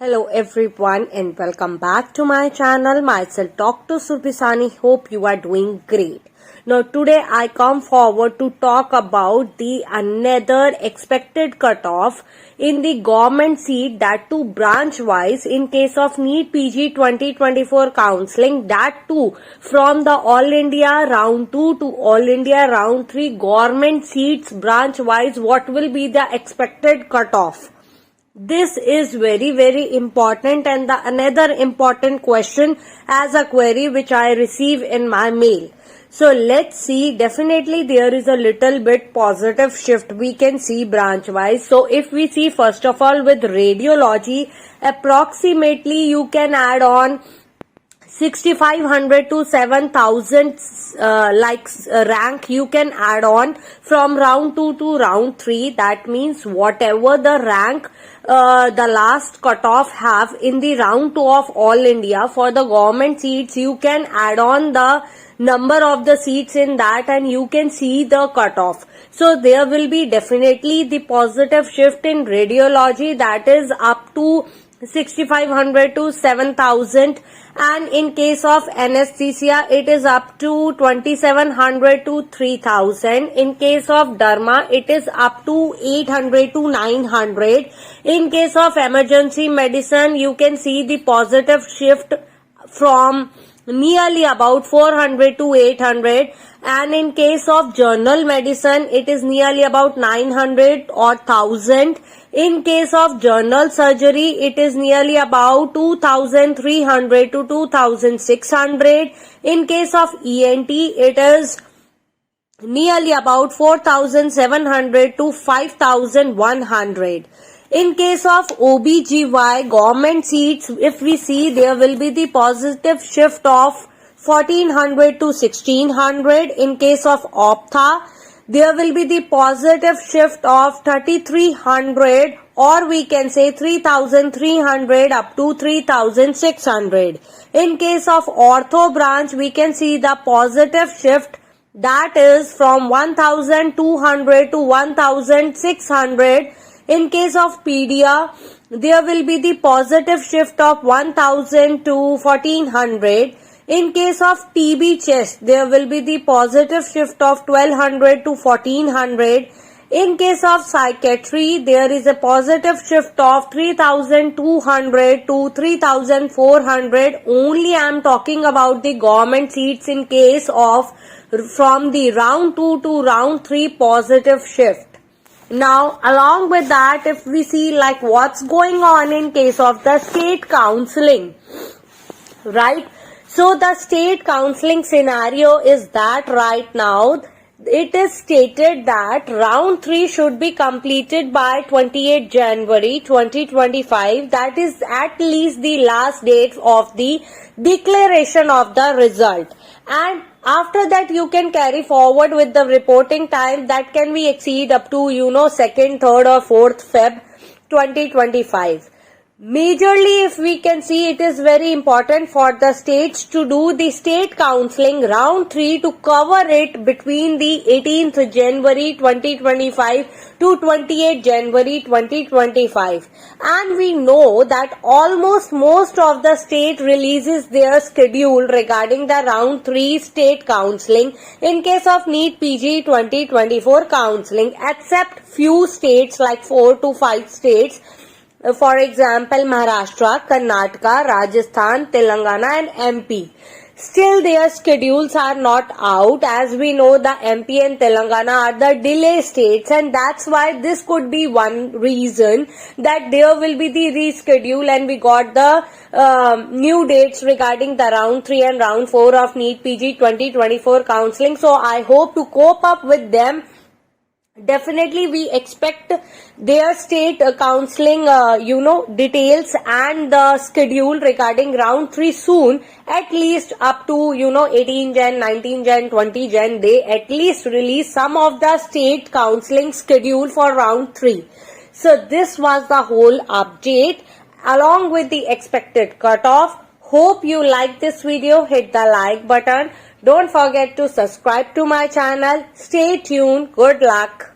Hello everyone and welcome back to my channel. Myself Dr. Surbhisani. Hope you are doing great. Now today I come forward to talk about the another expected cutoff in the government seat, that too branch wise, in case of NEET PG 2024 counselling, that too from the All India round 2 to All India round 3 government seats branch wise, what will be the expected cutoff. This is very important, and the another important question as a query which I receive in my mail. So let's see. Definitely there is a little bit positive shift we can see branch wise. So if we see first of all with radiology, approximately you can add on 6500 to 7000 rank you can add on from round 2 to round 3. That means whatever the rank the last cutoff have in the round 2 of All India for the government seats, you can add on the number of the seats in that and you can see the cutoff. So there will be definitely the positive shift in radiology, that is up to 6500 to 7000, and in case of anesthesia it is up to 2700 to 3000. In case of derma it is up to 800 to 900. In case of emergency medicine you can see the positive shift from nearly about 400 to 800, and in case of general medicine it is nearly about 900 or 1000. In case of general surgery it is nearly about 2300 to 2600. In case of ENT it is nearly about 4700 to 5100. In case of OBGY government seats, if we see, there will be the positive shift of 1400 to 1600. In case of Optha, there will be the positive shift of 3300, or we can say 3300 up to 3600. In case of Ortho branch, we can see the positive shift, that is from 1200 to 1600. In case of pedia, there will be the positive shift of 1000 to 1400. In case of TB chest, there will be the positive shift of 1200 to 1400. In case of psychiatry, there is a positive shift of 3200 to 3400. Only I am talking about the government seats in case of from the round 2 to round 3 positive shift. Now, along with that, if we see like what's going on in case of the state counselling, right? So, the state counselling scenario is that right now, it is stated that round 3 should be completed by 28 January 2025. That is at least the last date of the declaration of the result. And after that you can carry forward with the reporting time that can be exceed up to 2nd, 3rd or 4th Feb 2025. Majorly, if we can see, it is very important for the states to do the state counselling round 3 to cover it between the 18th January 2025 to 28th January 2025. And we know that almost most of the state releases their schedule regarding the round 3 state counselling in case of NEET PG 2024 counselling, except few states like 4 to 5 states. For example, Maharashtra, Karnataka, Rajasthan, Telangana and MP. Still their schedules are not out. As we know, the MP and Telangana are the delay states, and that's why this could be one reason that there will be the reschedule and we got the new dates regarding the round 3 and round 4 of NEET PG 2024 counselling. So I hope to cope up with them. Definitely we expect their state counselling details and the schedule regarding round 3 soon, at least up to 18 Jan, 19 Jan, 20 Jan. They at least release some of the state counselling schedule for round 3. So this was the whole update along with the expected cutoff. Hope you like this video. Hit the like button. Don't forget to subscribe to my channel. Stay tuned. Good luck.